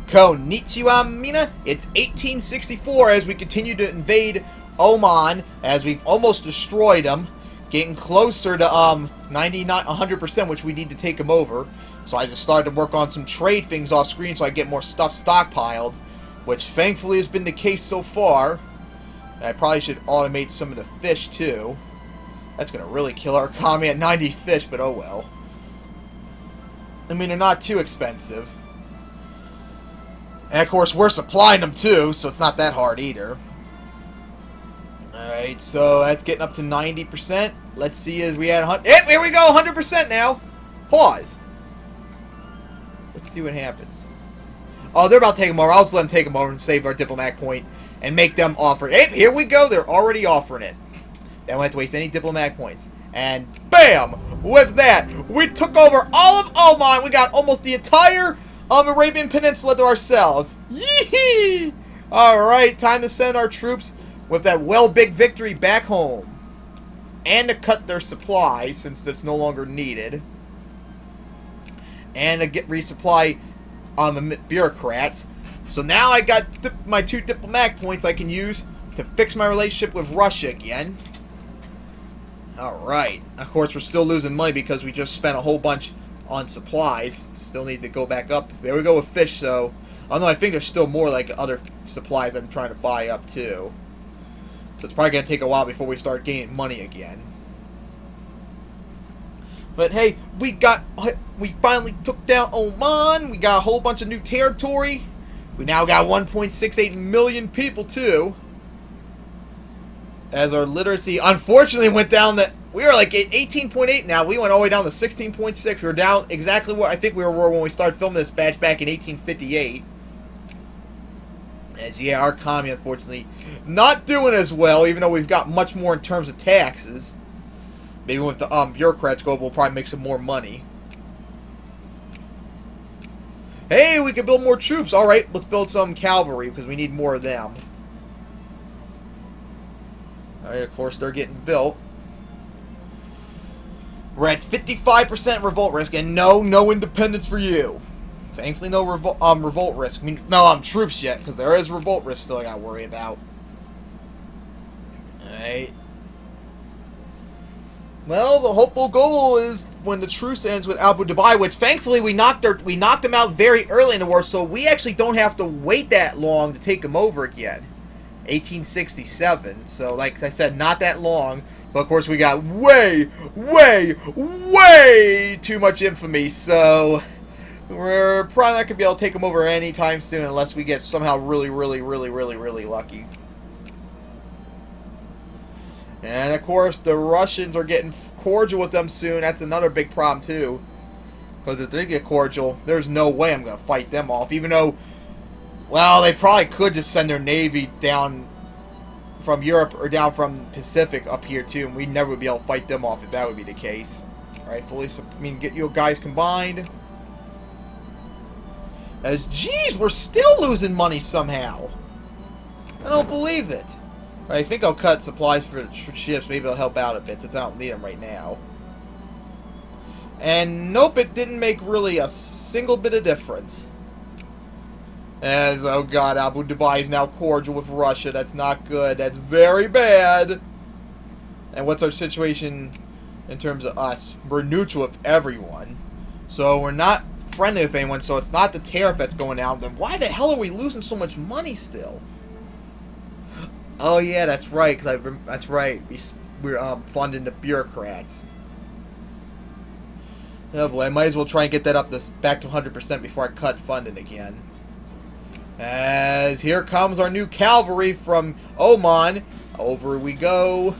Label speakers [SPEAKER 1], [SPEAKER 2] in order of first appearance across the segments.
[SPEAKER 1] Konnichiwa Mina. It's 1864 as we continue to invade Oman, as we've almost destroyed them, getting closer to 99, 100%, which we need to take them over. So I just started to work on some trade things off screen so I get more stuff stockpiled, which thankfully has been the case so far. And I probably should automate some of the fish too. That's going to really kill our economy at 90 fish, but oh well. I mean, they're not too expensive. And of course, we're supplying them too, so it's not that hard either. Alright, so that's getting up to 90%. Let's see as we add 100. Yep, here we go, 100% now. Pause. Let's see what happens. Oh, they're about to take them over. I'll just let them take them over and save our diplomatic point and make them offer it. Hey, here we go. They're already offering it. They don't have to waste any diplomatic points. And bam! With that, we took over all of Oman. We got almost the entire Arabian Peninsula to ourselves. Yee! Alright, time to send our troops with that big victory back home. And to cut their supply, since it's no longer needed. And to resupply the bureaucrats. So now I got my 2 diplomatic points I can use to fix my relationship with Russia again. Alright. Of course, we're still losing money because we just spent a whole bunch on supplies. Still need to go back up. There we go with fish, so... Although I think there's still more like other supplies I'm trying to buy up too. So it's probably going to take a while before we start gaining money again. But hey, we finally took down Oman. We got a whole bunch of new territory. We now got 1.68 million people too. As our literacy unfortunately went down we were like at 18.8 now. We went all the way down to 16.6. We were down exactly where I think we were when we started filming this batch back in 1858. As yeah, our economy unfortunately not doing as well, even though we've got much more in terms of taxes. Maybe when the bureaucrats go, we'll probably make some more money. Hey, we can build more troops. Alright, let's build some cavalry because we need more of them. Alright, of course, they're getting built. We're at 55% revolt risk, and no independence for you. Thankfully, no revolt risk. I mean, no troops yet, because there is revolt risk still I gotta worry about. Alright. Well, the hopeful goal is when the truce ends with Abu Dhabi, which thankfully we knocked them out very early in the war, so we actually don't have to wait that long to take them over again. 1867. So, like I said, not that long. But of course, we got way too much infamy. So we're probably not gonna be able to take them over anytime soon unless we get somehow really lucky. And of course, the Russians are getting cordial with them soon. That's another big problem too. Because if they get cordial, there's no way I'm gonna fight them off. Even though, well, they probably could just send their navy down from Europe or down from Pacific up here too, and we never would be able to fight them off if that would be the case. Alright, get you guys combined. As geez, we're still losing money somehow. I don't believe it. I think I'll cut supplies for the ships. Maybe it'll help out a bit since I don't need them right now. And nope, it didn't make really a single bit of difference. As, oh god, Abu Dhabi is now cordial with Russia. That's not good. That's very bad. And what's our situation in terms of us? We're neutral with everyone. So we're not friendly with anyone, so it's not the tariff that's going down. Then why the hell are we losing so much money still? Oh yeah, that's right. That's right. We're funding the bureaucrats. Oh boy, I might as well try and get that up back to 100% before I cut funding again. As here comes our new cavalry from Oman. Over we go.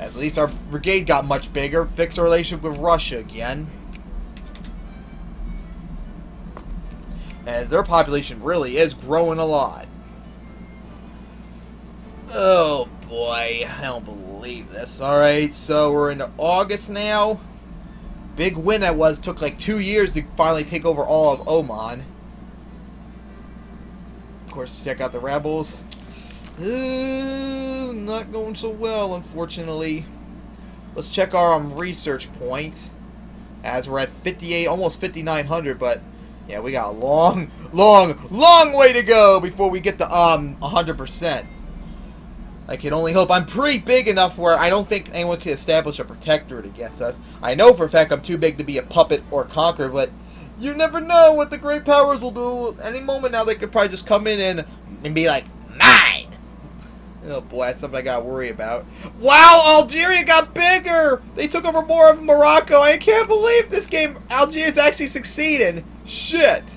[SPEAKER 1] As at least our brigade got much bigger. Fix our relationship with Russia again. As their population really is growing a lot. Oh boy, I don't believe this. Alright, so we're into August now. Big win that was. Took like 2 years to finally take over all of Oman. Of course, check out the rebels. Not going so well, unfortunately. Let's check our research points. As we're at 58, almost 5,900, but Yeah, we got a long, long way to go before we get to 100%. I can only hope. I'm pretty big enough where I don't think anyone can establish a protectorate against us. I know for a fact I'm too big to be a puppet or conquer, but you never know what the great powers will do. Any moment now they could probably just come in and be like, mine! Oh boy, that's something I gotta worry about. Wow, Algeria got bigger! They took over more of Morocco. I can't believe this game, Algeria's actually succeeding. Shit.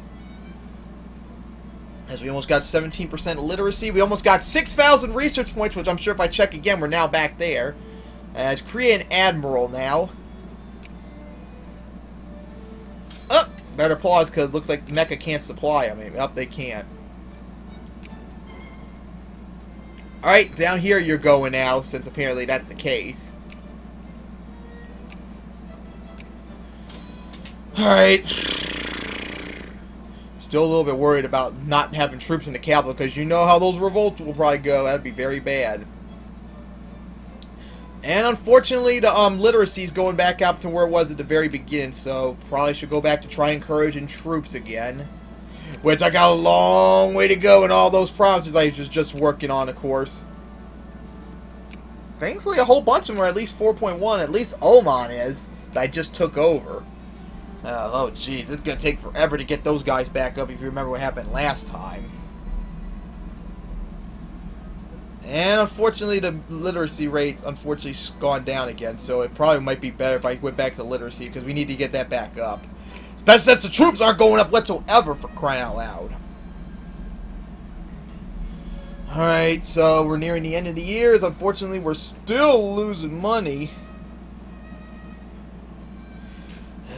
[SPEAKER 1] As we almost got 17% literacy. We almost got 6,000 research points, which I'm sure if I check again, we're now back there. As create an admiral now. Better pause, because it looks like Mecca can't supply. I mean, they can't. Alright, down here you're going now, since apparently that's the case. Alright. Still a little bit worried about not having troops in the capital, because you know how those revolts will probably go. That'd be very bad. And unfortunately, the literacy is going back up to where it was at the very beginning, so probably should go back to try encouraging troops again. Which I got a long way to go in all those provinces I was just working on, of course. Thankfully, a whole bunch of them are at least 4.1. At least Oman is. That I just took over. Oh, jeez. It's going to take forever to get those guys back up if you remember what happened last time. And unfortunately, the literacy rate, unfortunately, gone down again. So it probably might be better if I went back to literacy, because we need to get that back up. Especially since the troops aren't going up whatsoever, for crying out loud. Alright, so we're nearing the end of the years. Unfortunately, we're still losing money.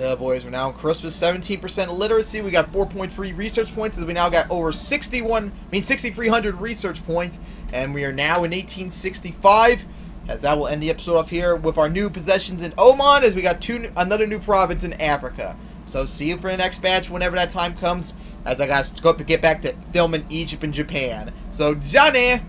[SPEAKER 1] Oh, boys, we're now on Christmas. 17% literacy. We got 4.3 research points. We now got over 6,300 research points. And we are now in 1865. As that will end the episode off here with our new possessions in Oman, as we got another new province in Africa. So see you for the next batch whenever that time comes, as I got to get back to filming Egypt and Japan. So, Johnny!